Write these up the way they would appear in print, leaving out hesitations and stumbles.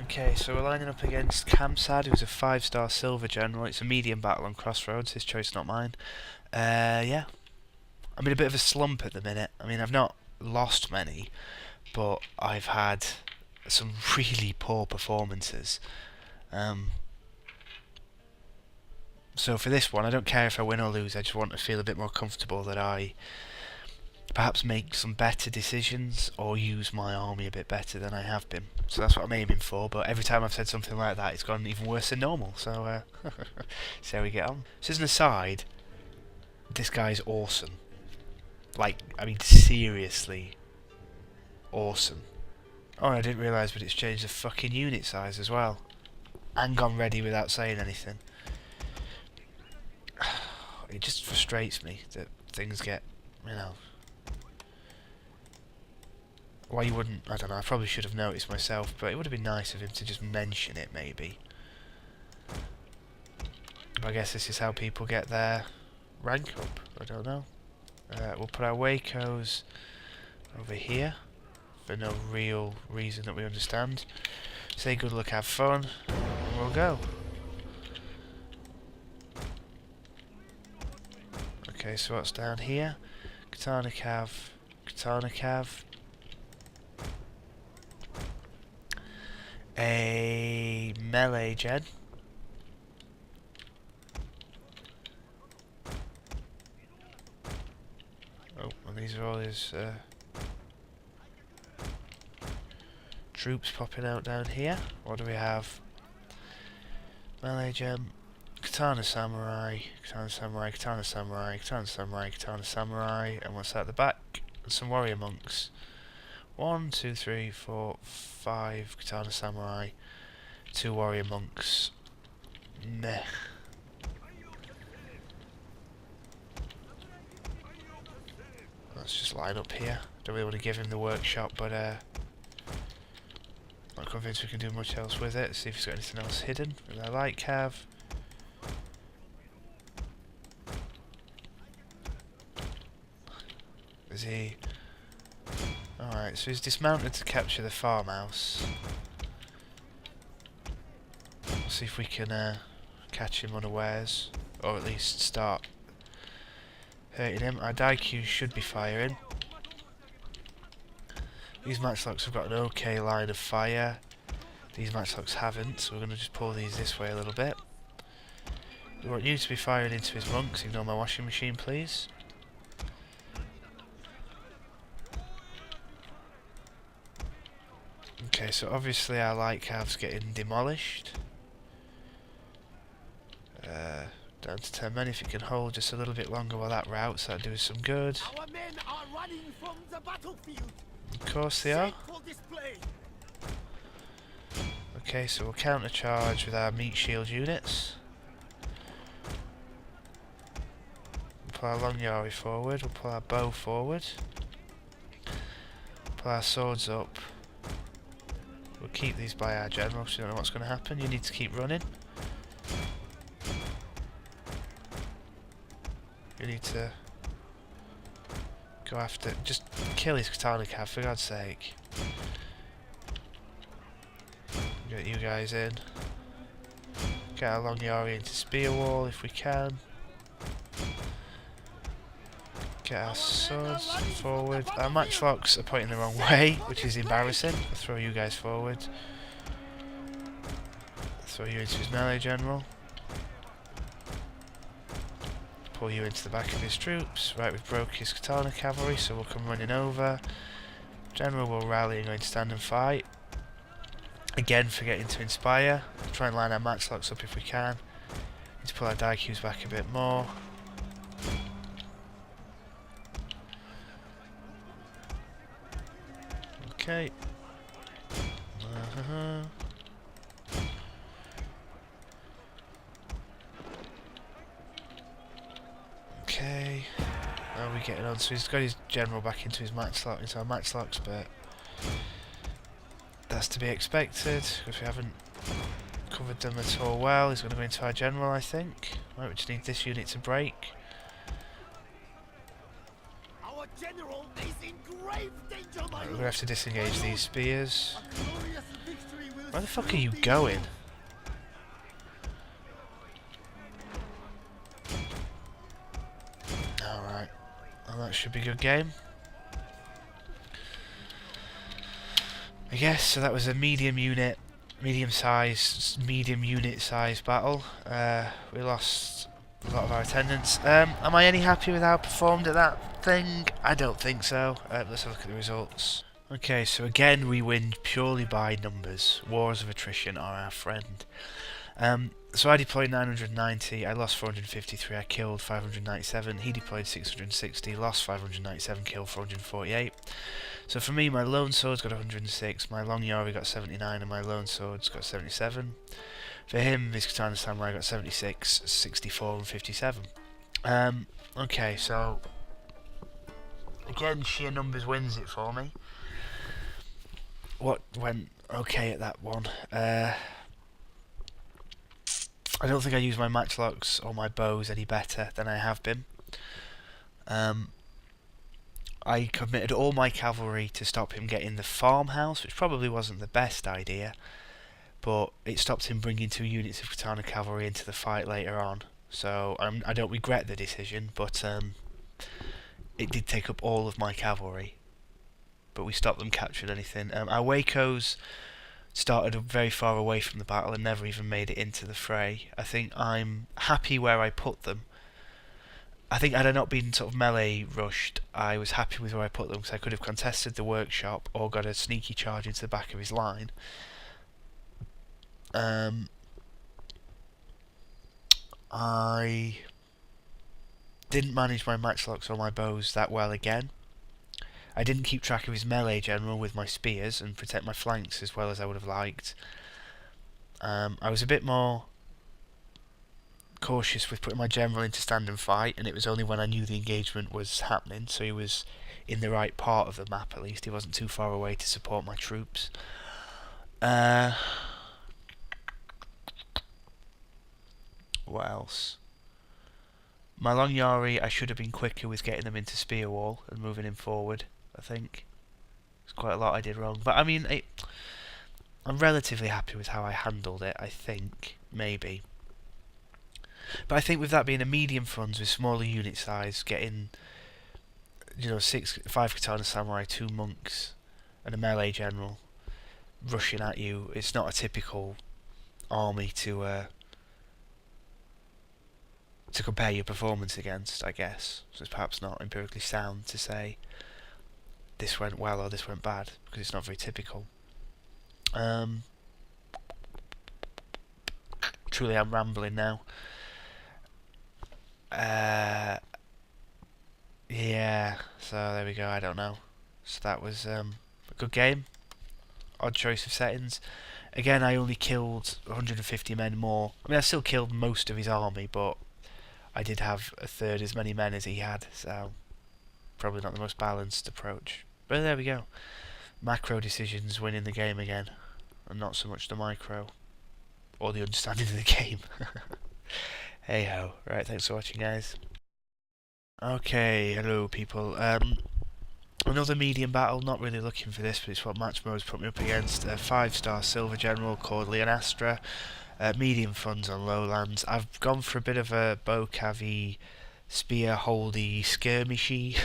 Okay, so we're lining up against Kamsad, who's a 5-star silver general. It's a medium battle on Crossroads, his choice, not mine. Yeah, I'm in a bit of a slump at the minute. I mean, I've not lost many, but I've had some really poor performances. So for this one, I don't care if I win or lose, I just want to feel a bit more comfortable that I perhaps make some better decisions or use my army a bit better than I have been. So that's what I'm aiming for, but every time I've said something like that, it's gone even worse than normal. So, see how we get on. So as an aside, this guy's awesome. Like, I mean, seriously awesome. Oh, I didn't realise, but it's changed the fucking unit size as well. And gone ready without saying anything. It just frustrates me that things get, you know... Why you wouldn't, I don't know, I probably should have noticed myself, but it would have been nice of him to just mention it, maybe. But I guess this is how people get their rank up, I don't know. We'll put our wakos over here, for no real reason that we understand. Say good luck, have fun, and we'll go. Okay, so what's down here? Katana Cav, Katana Cav. A melee gen. Oh, and these are all his troops popping out down here. What do we have? Melee gen, Katana Samurai, Katana Samurai, Katana Samurai, Katana Samurai, Katana Samurai, and what's that at the back? And some warrior monks. 1, 2, 3, 4, 5 Katana Samurai, 2 warrior monks. Meh. Let's just line up here. Don't really want to give him the workshop, but not convinced we can do much else with it. See if he's got anything else hidden. With our light cav. Is he... Alright, so he's dismounted to capture the farmhouse. Let's see if we can catch him unawares, or at least start hurting him. Our Daikyu should be firing. These matchlocks have got an okay line of fire. These matchlocks haven't, so we're going to just pull these this way a little bit. We want you to be firing into his monks. Ignore my washing machine, please. Okay, so obviously our light cav's getting demolished. Down to 10 men. If it can hold just a little bit longer while that routes, that'll do us some good. Our men are running from the battlefield. Of course they are. Okay, so we'll counter-charge with our meat shield units. We'll pull our long yari forward, we'll pull our bow forward. Pull our swords up. We'll keep these by our general, so you don't know what's going to happen. You need to keep running. You need to go after... Just kill his katana cav, for God's sake. Get you guys in. Get our long yari into spear wall if we can. Get our swords forward. Our matchlocks are pointing the wrong way, which is embarrassing. I'll throw you guys forward. Throw you into his melee general. Pull you into the back of his troops. Right, we've broke his katana cavalry, so we'll come running over. General will rally and go and stand and fight. Again, forgetting to inspire. Try and line our matchlocks up if we can. Need to pull our Daikyus back a bit more. Okay. Okay. How are we getting on? So he's got his general back into his matchlock, into our matchlocks, but that's to be expected because we haven't covered them at all well. He's going to go into our general, I think. Right, we just need this unit to break. Our general is in grave danger, my Right, we're going to have to disengage these spears. A glorious victory will Where the fuck are you going? Alright. Well, that should be a good game. I guess, so that was a medium unit size battle. We lost a lot of our attendance. Am I any happy with how I performed at that thing? I don't think so. Let's have a look at the results. Okay, so again we win purely by numbers. Wars of attrition are our friend. So I deployed 990, I lost 453, I killed 597, he deployed 660, lost 597, killed 448. So for me, my lone sword's got 106, my long yari got 79, and my lone sword's got 77. For him, his katana samurai got 76, 64, and 57. Okay, so again, sheer numbers wins it for me. What went okay at that one? I don't think I used my matchlocks or my bows any better than I have been. I committed all my cavalry to stop him getting the farmhouse, which probably wasn't the best idea, but it stopped him bringing 2 units of katana cavalry into the fight later on. So I don't regret the decision, but it did take up all of my cavalry. But we stopped them capturing anything. Our wakos started very far away from the battle and never even made it into the fray. I think I'm happy where I put them. I think had I not been sort of melee rushed, I was happy with where I put them because I could have contested the workshop or got a sneaky charge into the back of his line. I didn't manage my matchlocks or my bows that well again. I didn't keep track of his melee general with my spears and protect my flanks as well as I would have liked. I was a bit more cautious with putting my general into stand and fight, and it was only when I knew the engagement was happening, so he was in the right part of the map at least. He wasn't too far away to support my troops. What else? My long yari, I should have been quicker with getting them into spear wall and moving him forward. I think there's quite a lot I did wrong, but I mean, I'm relatively happy with how I handled it. I think maybe, but I think with that being a medium funds with smaller unit size, getting 5 katana samurai, 2 monks, and a melee general rushing at you, it's not a typical army to compare your performance against, I guess. So it's perhaps not empirically sound to say this went well or this went bad, because it's not very typical. Truly, I'm rambling now. Yeah, so there we go, I don't know. So that was a good game. Odd choice of settings. Again, I only killed 150 men more. I mean, I still killed most of his army, but I did have a third as many men as he had, so probably not the most balanced approach. But there we go. Macro decisions winning the game again, and not so much the micro, or the understanding of the game. Hey ho. Right, thanks for watching, guys. Okay, hello people. Another medium battle, not really looking for this, but it's what Match Mode's put me up against. A 5-star silver general called Leonastra. Medium funds on lowlands. I've gone for a bit of a bow cavvy, spear holdy, skirmishy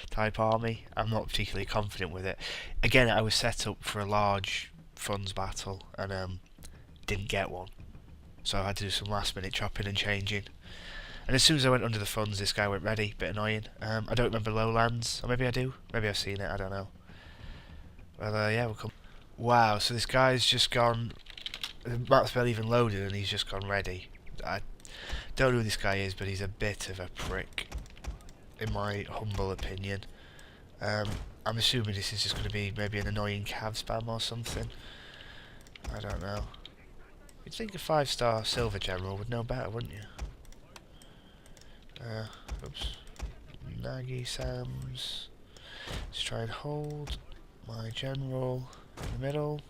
type army. I'm not particularly confident with it. Again, I was set up for a large funds battle and didn't get one, so I had to do some last minute chopping and changing. And as soon as I went under the funds, this guy went ready. Bit annoying. I don't remember lowlands, or maybe I do. Maybe I've seen it. I don't know. Well, yeah, we'll come. Wow, so this guy's just gone. The map's barely even loaded, and he's just gone ready. I don't know who this guy is, but he's a bit of a prick, in my humble opinion. I'm assuming this is just going to be maybe an annoying cav spam or something. I don't know. You'd think a 5-star silver general would know better, wouldn't you? Oops. Nagi Sams. Let's try and hold my general in the middle.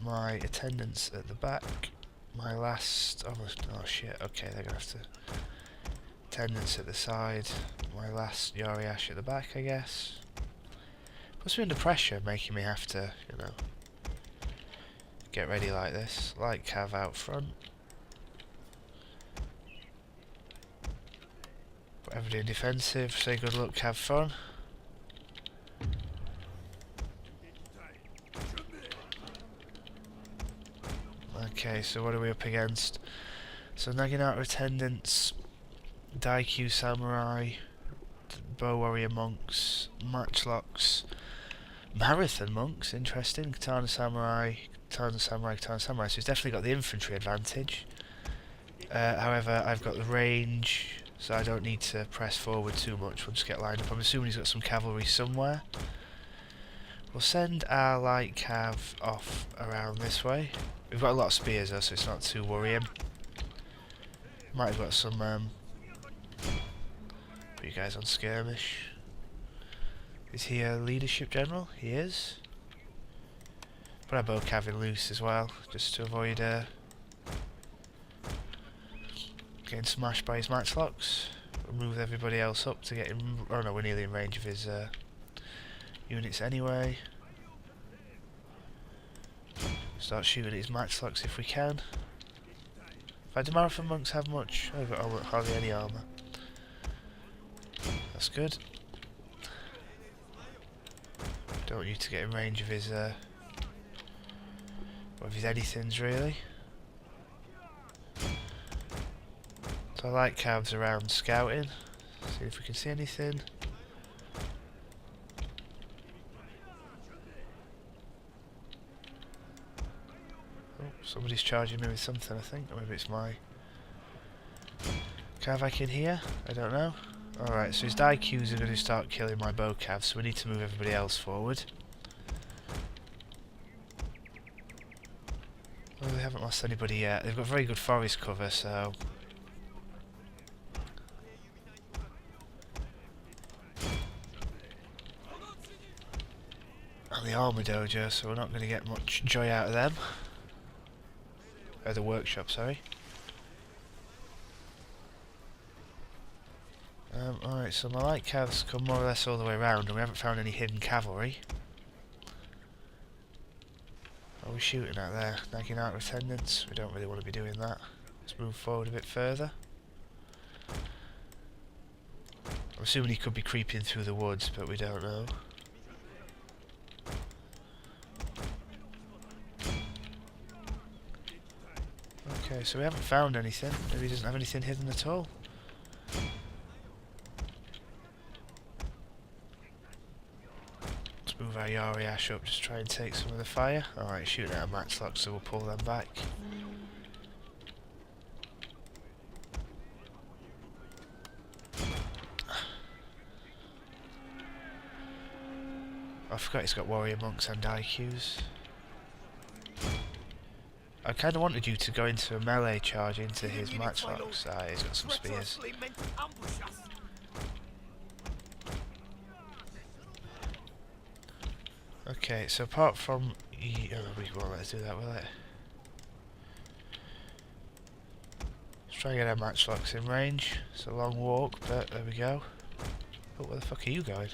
My attendants at the back. My last... oh shit, okay, they're gonna have to... Attendants at the side. My last Yariash at the back, I guess. Puts me under pressure, making me have to, get ready like this. Light cav out front. Put everybody in defensive. Say good luck, have fun. Okay, so what are we up against? So Naginata attendants, Daikyu samurai, bow warrior monks, matchlocks, marathon monks, interesting, katana samurai, katana samurai, katana samurai, so he's definitely got the infantry advantage. However, I've got the range, so I don't need to press forward too much, we'll just get lined up. I'm assuming he's got some cavalry somewhere. We'll send our light cav off around this way. We've got a lot of spears though, so it's not too worrying. Might have got some put you guys on skirmish. Is he a leadership general? He is. Put our bow cav in loose as well, just to avoid getting smashed by his matchlocks. We'll move everybody else up to get him. Oh no, we're nearly in range of his units anyway. Start shooting at his matchlocks if we can. Do marathon monks have much? I've got hardly any armour. That's good. Don't want you to get in range of his of his anythings really. So I like cavs around scouting. See if we can see anything. Oh, somebody's charging me with something, I think. Or maybe it's my cav in here. I don't know. Alright, so his Daikyus are going to start killing my bow cavs, so we need to move everybody else forward. Well, they haven't lost anybody yet. They've got very good forest cover, so... And the armour dojo, so we're not going to get much joy out of them. The workshop, sorry. Alright, so my light cavs come more or less all the way around, and we haven't found any hidden cavalry. What are we shooting at there? Naginata attendants? We don't really want to be doing that. Let's move forward a bit further. I'm assuming he could be creeping through the woods, but we don't know. Okay, so we haven't found anything. Maybe he doesn't have anything hidden at all. Let's move our Yari Ash up, just try and take some of the fire. Alright, shooting at a matchlock, so we'll pull them back. I forgot he's got warrior monks and Daikyus. I kind of wanted you to go into a melee charge into his matchlocks. Ah, he's got some spears. Okay, so apart from... we won't let us do that, will it? Let's try and get our matchlocks in range. It's a long walk, but there we go. Oh, where the fuck are you going?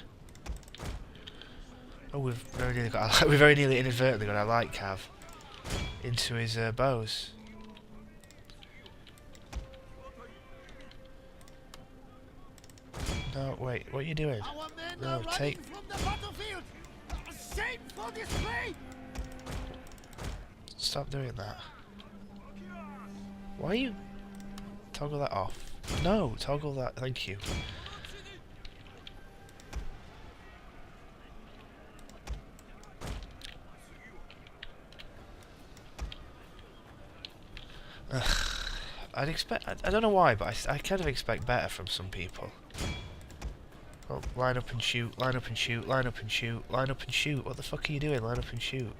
Oh, we've very nearly got we very nearly inadvertently got our light cav into his bows. No, wait, what are you doing? No, take... Stop doing that. Why are you... Toggle that off. No, toggle that, thank you. I'd expect... I don't know why, but I kind of expect better from some people. Oh, line up and shoot, line up and shoot, line up and shoot, line up and shoot. What the fuck are you doing? Line up and shoot.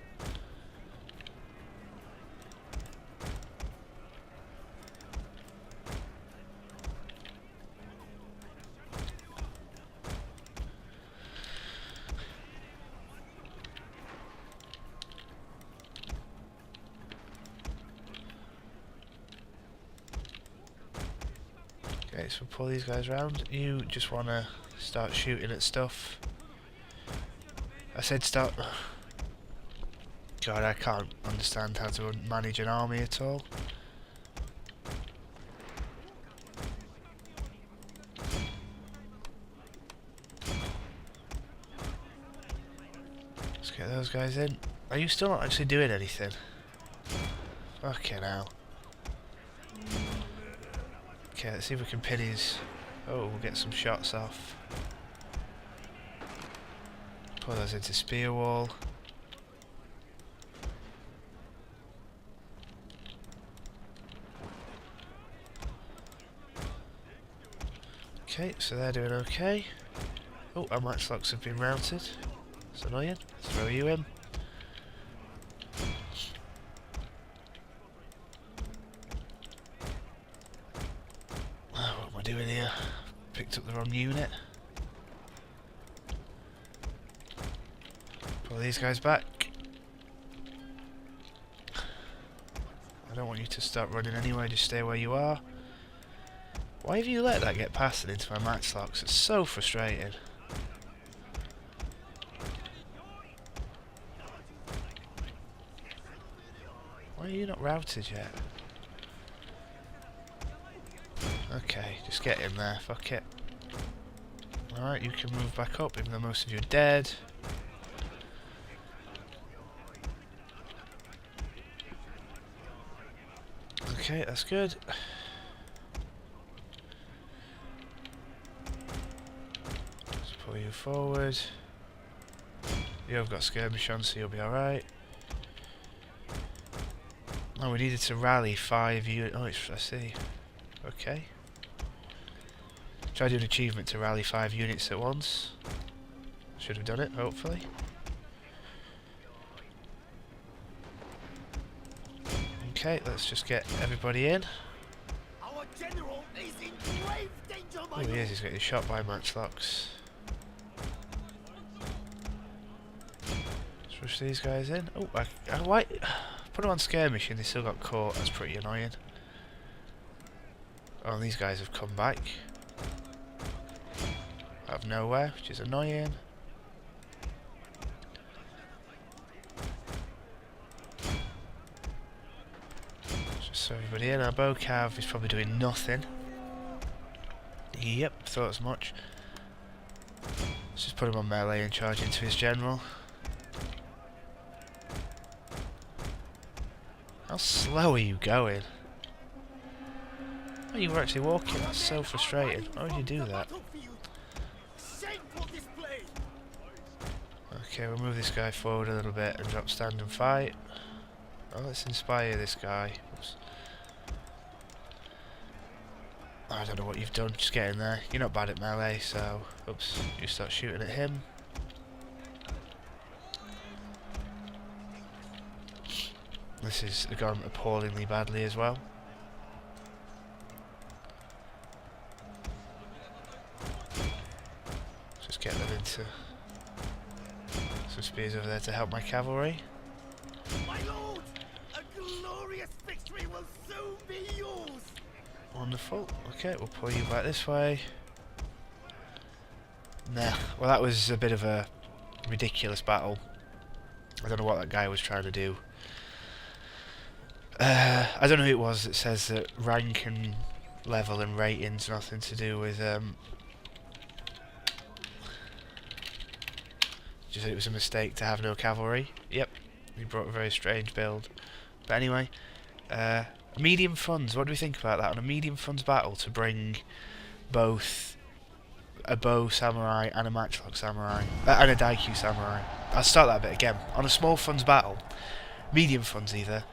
Okay, so pull these guys around. You just want to start shooting at stuff. I said start... God, I can't understand how to manage an army at all. Let's get those guys in. Are you still not actually doing anything? Fucking hell. Okay, let's see if we can pin his... Oh, we'll get some shots off. Pull those into spear wall. Okay, so they're doing okay. Oh, our matchlocks have been routed. That's annoying. Let's throw you in. Oh, what am I doing here? Picked up the wrong unit. Pull these guys back. I don't want you to start running anyway, just stay where you are. Why have you let that get past and into my matchlocks? It's so frustrating. Why are you not routed yet? Okay, just get in there, fuck it. Alright, you can move back up even though most of you are dead. Okay, that's good. Let's pull you forward. You've got skirmish on, so you'll be alright. Oh, we needed to rally 5 units. Oh, I see. Okay. Try to do an achievement to rally 5 units at once. Should have done it, hopefully. Okay, let's just get everybody in. Our general is in grave danger, my Oh, he lord. is. He's getting shot by matchlocks. Let's rush these guys in. Oh, why? Put them on skirmish and they still got caught. That's pretty annoying. Oh, and these guys have come back out of nowhere, which is annoying. Just so everybody in. Our bow cav is probably doing nothing. Yep, thought as much. Let's just put him on melee and charge into his general. How slow are you going? Oh, you were actually walking. That's so frustrating. Why would you do that? Shameful display. Okay, we'll move this guy forward a little bit and drop stand and fight. Oh, let's inspire this guy. Oops. I don't know what you've done, just get in there. You're not bad at melee, so... Oops, you start shooting at him. This is gone appallingly badly as well. Just get them into some spears over there to help my cavalry. My lord, a glorious victory will soon be yours. Wonderful. Okay, we'll pull you back this way. Nah, well that was a bit of a ridiculous battle. I don't know what that guy was trying to do. I don't know who it was that says that rank and level and rating's nothing to do with just that it was a mistake to have no cavalry. Yep, he brought a very strange build. But anyway, medium funds, what do we think about that? On a medium funds battle to bring both a bow samurai and a matchlock samurai, and a daikyu samurai. I'll start that bit again. On a small funds battle, medium funds either,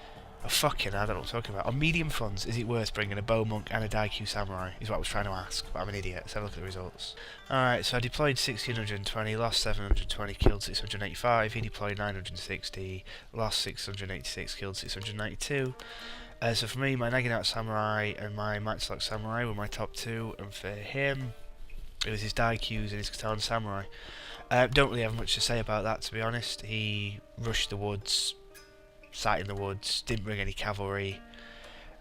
oh fucking I don't know what I'm talking about. On medium funds, is it worth bringing a bow monk and a daikyu samurai, is what I was trying to ask, but I'm an idiot. Let's have a look at the results. Alright, so I deployed 1620, lost 720, killed 685, he deployed 960, lost 686, killed 692. So for me, my Naginata Samurai and my Matchlock Samurai were my top two, and for him, it was his Daikyus and his Katana Samurai. Don't really have much to say about that, to be honest. He rushed the woods, sat in the woods, didn't bring any cavalry.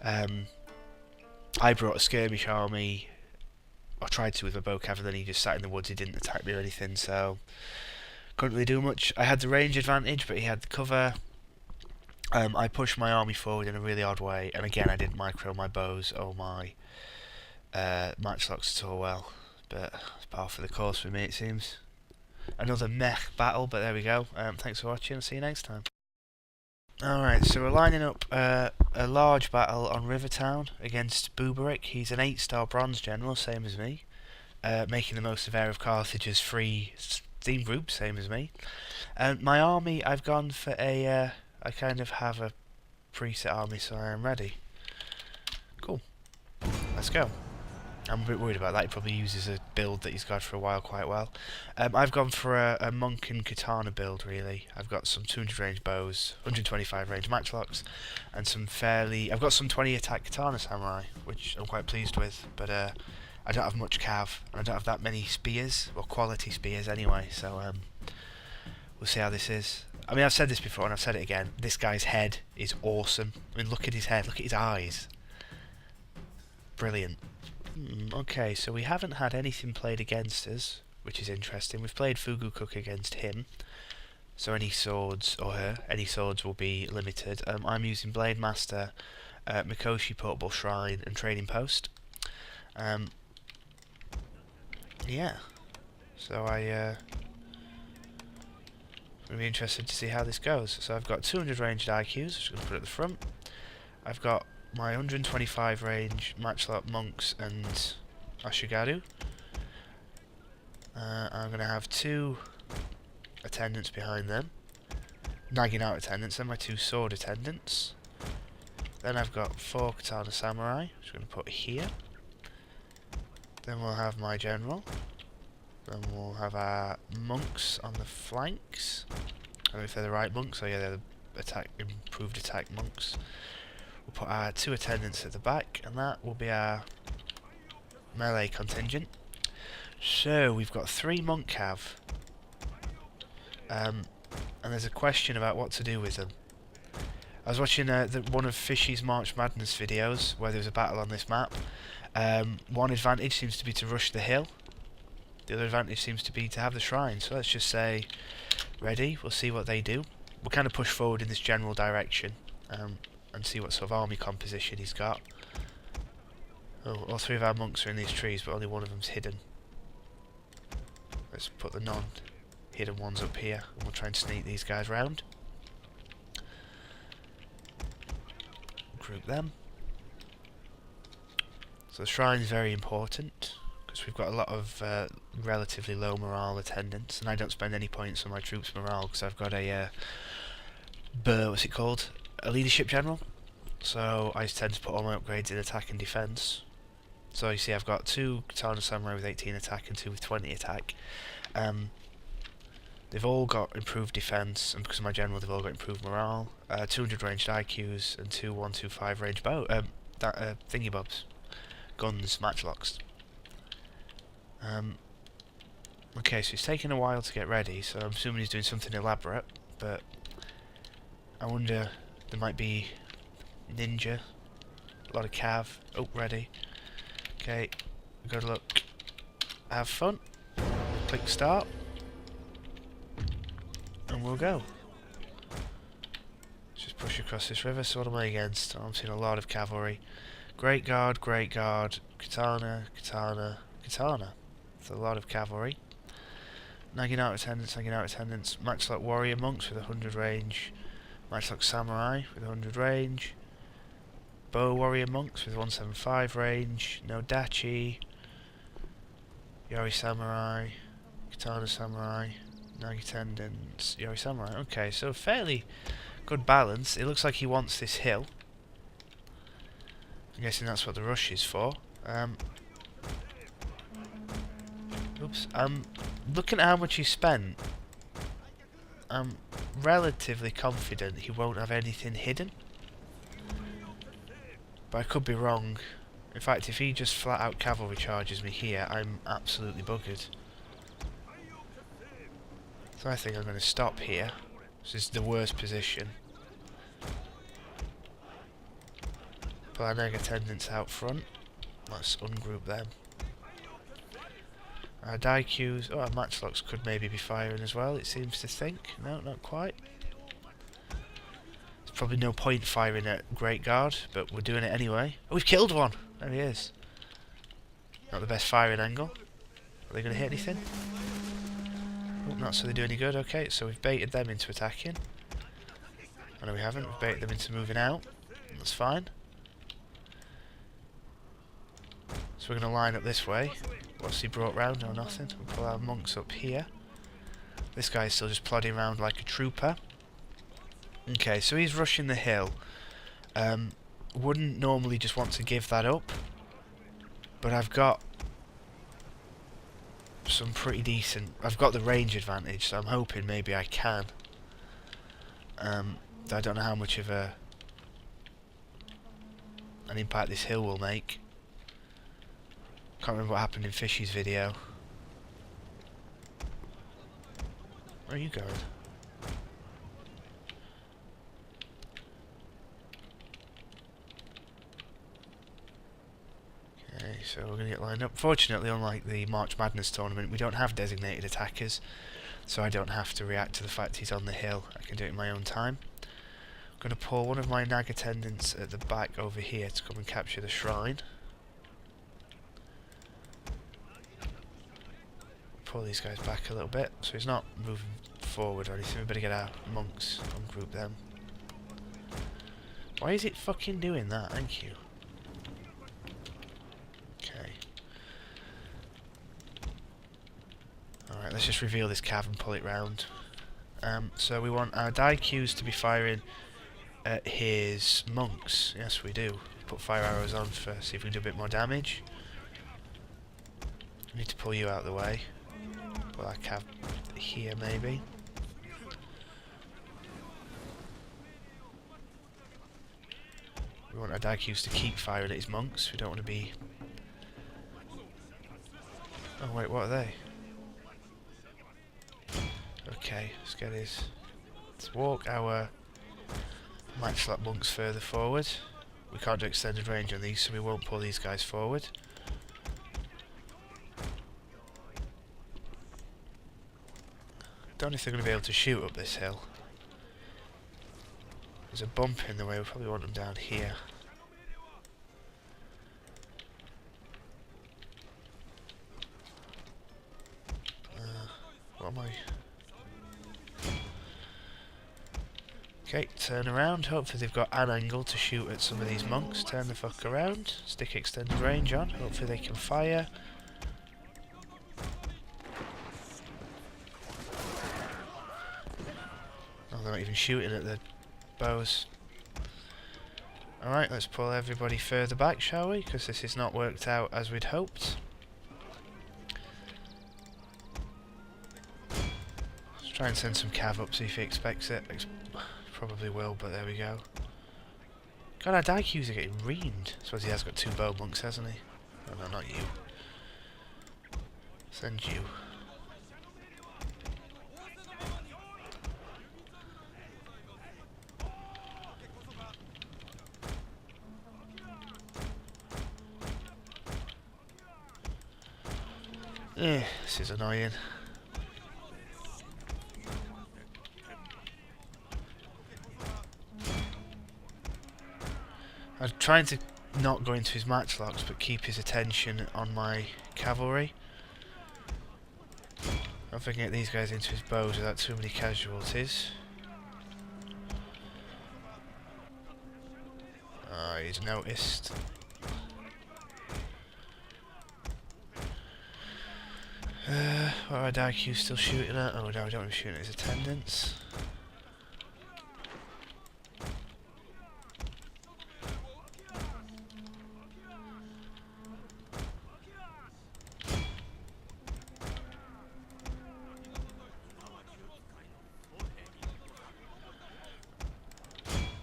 I brought a skirmish army, or tried to with my bow cav, and then he just sat in the woods, he didn't attack me or anything, so couldn't really do much. I had the range advantage, but he had the cover. I pushed my army forward in a really odd way, and again I didn't micro my bows or my matchlocks at all well, but it's par for the course for me it seems. Another mech battle, but there we go. Thanks for watching, I'll see you next time. Alright, so we're lining up a large battle on Rivertown against Buberic. He's an 8-star bronze general, same as me, making the most of Heir of Carthage's free steam group, same as me. My army, I've gone for a, I kind of have a preset army, so I am ready. Cool, let's go. I'm a bit worried about that. He probably uses a build that he's got for a while quite well. I've gone for a monk and katana build, really. I've got some 200 range bows, 125 range matchlocks, and some fairly... I've got some 20 attack katana samurai, which I'm quite pleased with, but I don't have much cav, and I don't have that many spears, well, quality spears anyway, so we'll see how this is. I mean, I've said this before, and I've said it again. This guy's head is awesome. I mean, look at his head, look at his eyes. Brilliant. Okay, so we haven't had anything played against us, which is interesting. We've played Fugu Cook against him, so any swords, or her, any swords will be limited. I'm using Blade Master, Mikoshi Portable Shrine, and Trading Post. Yeah, so I'm going to be interested to see how this goes. So I've got 200 ranged IQs, just going to put it at the front. I've got my 125 range matchlock monks and Ashigaru. I'm going to have 2 attendants behind them, nagging out attendants, and my 2 sword attendants. Then I've got 4 katana samurai, which I'm going to put here. Then we'll have my general. Then we'll have our monks on the flanks. I don't know if they're the right monks, or yeah, they're the improved attack monks. We'll put our 2 attendants at the back, and that will be our melee contingent. So we've got 3 monk cav, and there's a question about what to do with them. I was watching one of Fishy's March Madness videos where there was a battle on this map. One advantage seems to be to rush the hill. The other advantage seems to be to have the shrine. So let's just say ready. We'll see what they do. We'll kind of push forward in this general direction. And see what sort of army composition he's got. Oh, all 3 of our monks are in these trees, but only one of them's hidden. Let's put the non-hidden ones up here, and we'll try and sneak these guys round. Group them. So the shrine's very important, because we've got a lot of relatively low morale attendants, and I don't spend any points on my troops' morale, because I've got a... what's it called? A leadership general, so I tend to put all my upgrades in attack and defense. So you see I've got 2 katana samurai with 18 attack and 2 with 20 attack. They've all got improved defense, and because of my general they've all got improved morale. 200 ranged IQs and 2 125 ranged bow thingy bobs, guns, matchlocks. Okay, so it's taking a while to get ready, so I'm assuming he's doing something elaborate, but I wonder... There might be ninja, a lot of cav. Oh, ready. Okay, good luck. Have fun. Click start. And we'll go. Let's just push across this river. So what am I against? Oh, I'm seeing a lot of cavalry. Great guard, katana, katana, katana. It's a lot of cavalry. Nagging out attendants. Matchlock warrior monks with 100 range. Matchlock samurai with 100 range. Bow warrior monks with 175 range. No dachi. Yori samurai. Katana samurai. Nagi attendants. Yori samurai. Okay, so fairly good balance. It looks like he wants this hill. I'm guessing that's what the rush is for. Oops. Looking at how much he spent, I'm relatively confident he won't have anything hidden. But I could be wrong. In fact, if he just flat out cavalry charges me here, I'm absolutely buggered. So I think I'm going to stop here. This is the worst position. Put our neg attendants out front. Let's ungroup them. Our die queues, our matchlocks could maybe be firing as well, it seems to think. No, not quite. It's Probably no point firing at Great Guard, but we're doing it anyway. Oh, we've killed one! There he is. Not the best firing angle. Are they going to hit anything? Oh, not so they do any good. Okay, so we've baited them into attacking. Oh no, we haven't. We've baited them into moving out. That's fine. So we're going to line up this way. What's he brought round? No, nothing. We'll pull our monks up here. This guy's still just plodding around like a trooper. Okay, so he's rushing the hill. Wouldn't normally just want to give that up, but I've got some pretty decent... I've got the range advantage, so I'm hoping maybe I can. I don't know how much of an impact this hill will make. Can't remember what happened in Fishy's video. Where are you going? Okay, so we're going to get lined up. Fortunately, unlike the March Madness tournament, we don't have designated attackers, so I don't have to react to the fact he's on the hill. I can do it in my own time. I'm going to pull one of my nag attendants at the back over here to come and capture the shrine. Pull these guys back a little bit, so he's not moving forward or anything. We better get our monks, ungroup them. Why is it fucking doing that? Thank you. Okay. Alright, let's just reveal this cav and pull it round. So we want our die queues to be firing at his monks. Yes, we do. Put fire arrows on for see if we can do a bit more damage. I need to pull you out of the way. Pull our cav here, maybe. We want our die queues to keep firing at his monks. We don't want to be... Oh wait, what are they? Okay, let's get his... Let's walk our matchlock monks further forward. We can't do extended range on these, so we won't pull these guys forward. Don't know if they're going to be able to shoot up this hill. There's a bump in the way, we probably want them down here. What am I... Okay, turn around. Hopefully they've got an angle to shoot at some of these monks. Turn the fuck around. Stick extended range on. Hopefully they can fire. Oh, they're not even shooting at the bows. Alright, let's pull everybody further back, shall we? Because this has not worked out as we'd hoped. Let's try and send some cav up, see if he expects it. Probably will, but there we go. God, our die queues are getting reamed. I suppose he has got 2 bow monks, hasn't he? Oh no, not you. Send you. This is annoying. I'm trying to not go into his matchlocks, but keep his attention on my cavalry. If I can get these guys into his bows without too many casualties. Ah, he's noticed. What are our die queues still shooting at? Oh no, we don't want to be shooting at his attendants.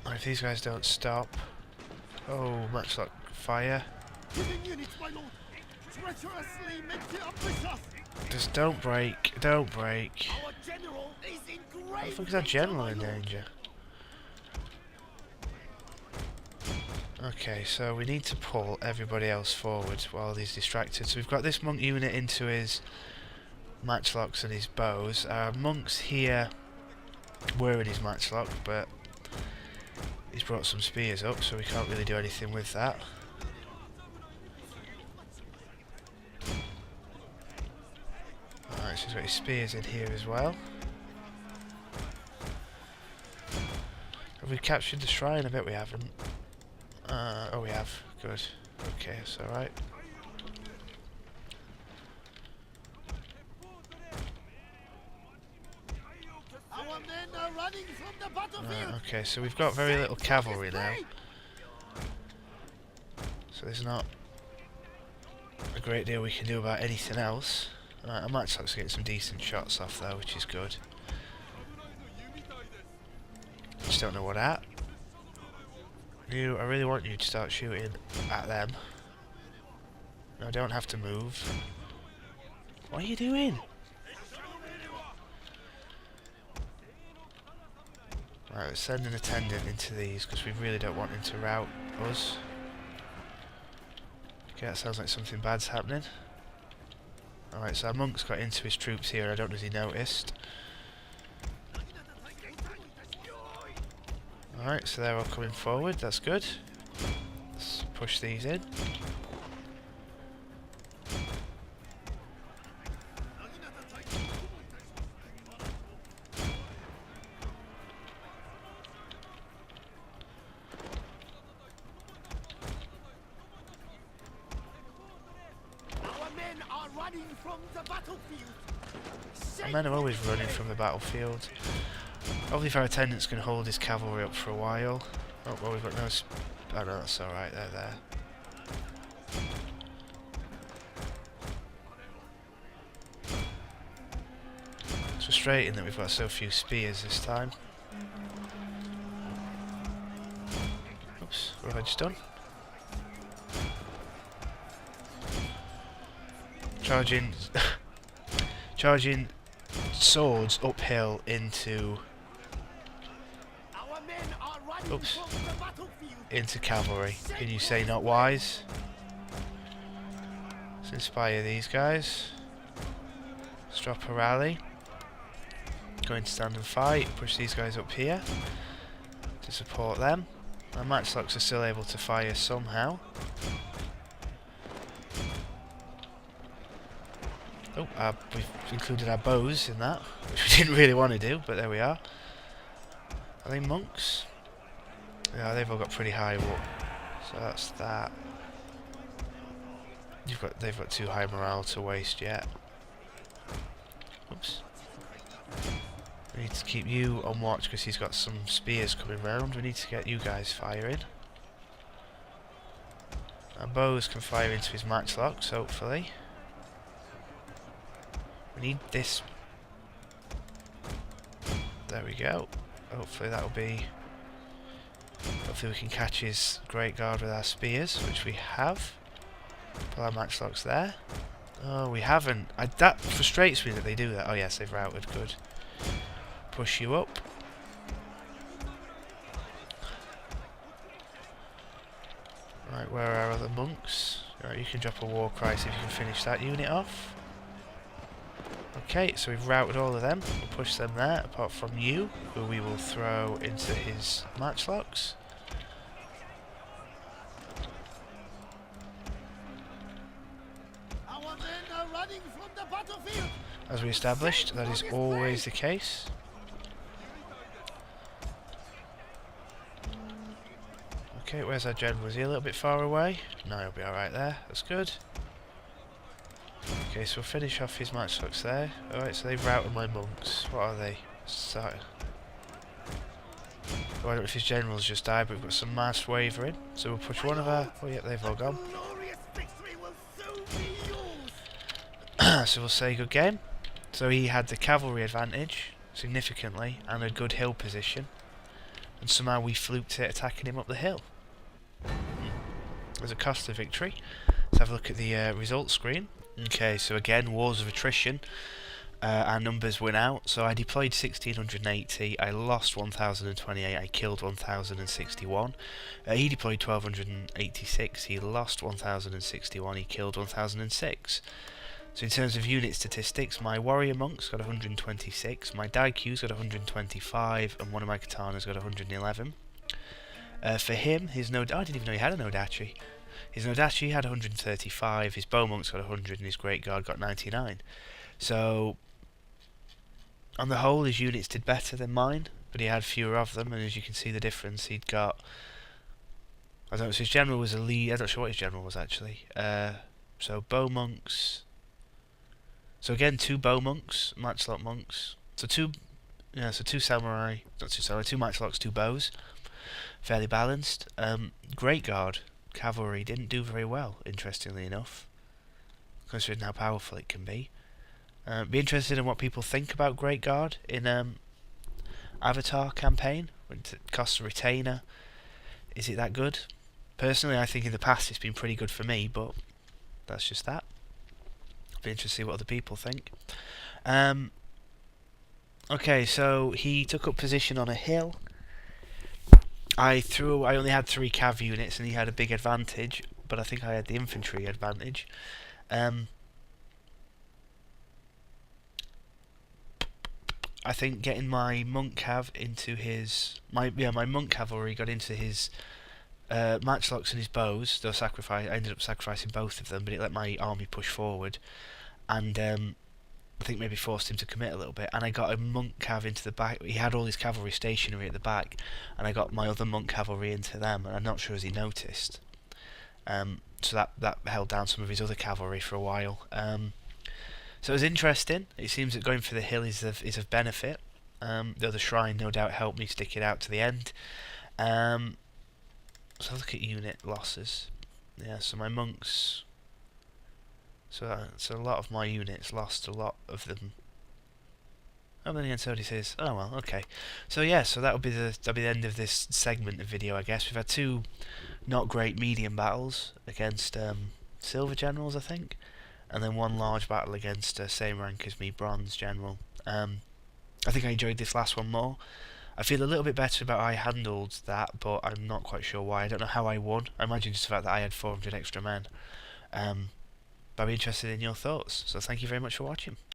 If these guys don't stop... Oh, matchlock fire. Just don't break, don't break. How the fuck is our general in danger? Okay, so we need to pull everybody else forward while he's distracted. So we've got this monk unit into his matchlocks and his bows. Our monks here were in his matchlock, but He's brought some spears up, so we can't really do anything with that. Alright, so he's got his spears in here as well. Have we captured the shrine? I bet we haven't. Oh, we have. Good. Okay, that's alright. Our men are running from the battlefield. Okay, so we've got very little cavalry now. So there's not a great deal we can do about anything else. I might start to get some decent shots off though, which is good. Just don't know what at. I really want you to start shooting at them. No, I don't have to move. What are you doing? Right, let's send an attendant into these because we really don't want him to rout us. Okay, that sounds like something bad's happening. Alright, so our monk's got into his troops here, I don't know if he noticed. Alright, so they're all coming forward, that's good. Let's push these in. Our men are always running from the battlefield. Hopefully if our attendants can hold his cavalry up for a while. Oh, well, we've got no... Oh no, that's alright, they're there. It's frustrating that we've got so few spears this time. Oops, what have I just done? Charging... charging swords uphill into... Oops. Into cavalry. Can you say not wise? Let's inspire these guys. Let's drop a rally. Go into stand and fight. Push these guys up here to support them. Our matchlocks are still able to fire somehow. Oh, we've included our bows in that, which we didn't really want to do, but there we are. Are they monks? Yeah, they've all got pretty high up, so that's that. They've got too high morale to waste yet. Oops. We need to keep you on watch because he's got some spears coming round. We need to get you guys firing. Our bows can fire into his matchlocks, hopefully. We need this. There we go. Hopefully that'll be... Hopefully we can catch his great guard with our spears, which we have. Pull our matchlocks there. Oh, we haven't. That frustrates me that they do that. Oh yes, they've routed. Good. Push you up. Right, where are our other monks? Right, you can drop a war cry so if you can finish that unit off. Okay, so we've routed all of them. We'll push them there, apart from you, who we will throw into his matchlocks. Our men are running from the battlefield. As we established, that is always the case. Okay, where's our general? Is he a little bit far away? No, he'll be alright there. That's good. Okay, so we'll finish off his matchlocks there. Alright, so they've routed my monks. What are they? Starting. Oh, I don't know if his generals just died, but we've got some mass wavering. So we'll push one of our... Oh yeah, they've all gone. So we'll say good game. So he had the cavalry advantage, significantly, and a good hill position. And somehow we fluked it attacking him up the hill. There's a cost of victory. Let's have a look at the results screen. Okay, so again, wars of attrition. Our numbers went out. So I deployed 1,680. I lost 1,028. I killed 1,061. He deployed 1,286. He lost 1,061. He killed 1,006. So in terms of unit statistics, my warrior monks got 126. My Daikyu's got 125, and one of my katanas got 111. For him, his no, I didn't even know he had a Nodachi. His Nodachi had 135, his Bowmonk's got 100, and his Great Guard got 99. So, on the whole, his units did better than mine, but he had fewer of them, and as you can see the difference, he'd got... I don't know, so his general was a lead... I'm not sure what his general was, actually. So, Bowmonks... So again, 2 Bowmonks, Matchlock monks. So two samurai, not 2 samurai, 2 Matchlocks, 2 bows. Fairly balanced. Great Guard, cavalry, didn't do very well, interestingly enough, considering how powerful it can be. Be interested in what people think about Great Guard in Avatar campaign. It costs a retainer. Is it that good? Personally, I think in the past it's been pretty good for me, but that's just that. Be interested to see what other people think. Okay, so he took up position on a hill. I only had 3 cav units, and he had a big advantage, but I think I had the infantry advantage. I think getting my monk cav into his my monk cavalry got into his matchlocks and his bows. I ended up sacrificing both of them, but it let my army push forward, and I think maybe forced him to commit a little bit. And I got a monk cav into the back. He had all his cavalry stationary at the back, and I got my other monk cavalry into them. And I'm not sure as he noticed. So that held down some of his other cavalry for a while. So it was interesting. It seems that going for the hill is of benefit. The other shrine no doubt helped me stick it out to the end. So look at unit losses. Yeah, so my monks. So a lot of my units lost. A lot of them. Oh, then again, so it is. Oh well, okay. So yeah, so that'll be the end of this segment of video, I guess. We've had 2 not great medium battles against silver generals, I think, and then 1 large battle against same rank as me, bronze general. I think I enjoyed this last one more. I feel a little bit better about how I handled that, but I'm not quite sure why. I don't know how I won. I imagine just the fact that I had 400 extra men. But I'd be interested in your thoughts. So thank you very much for watching.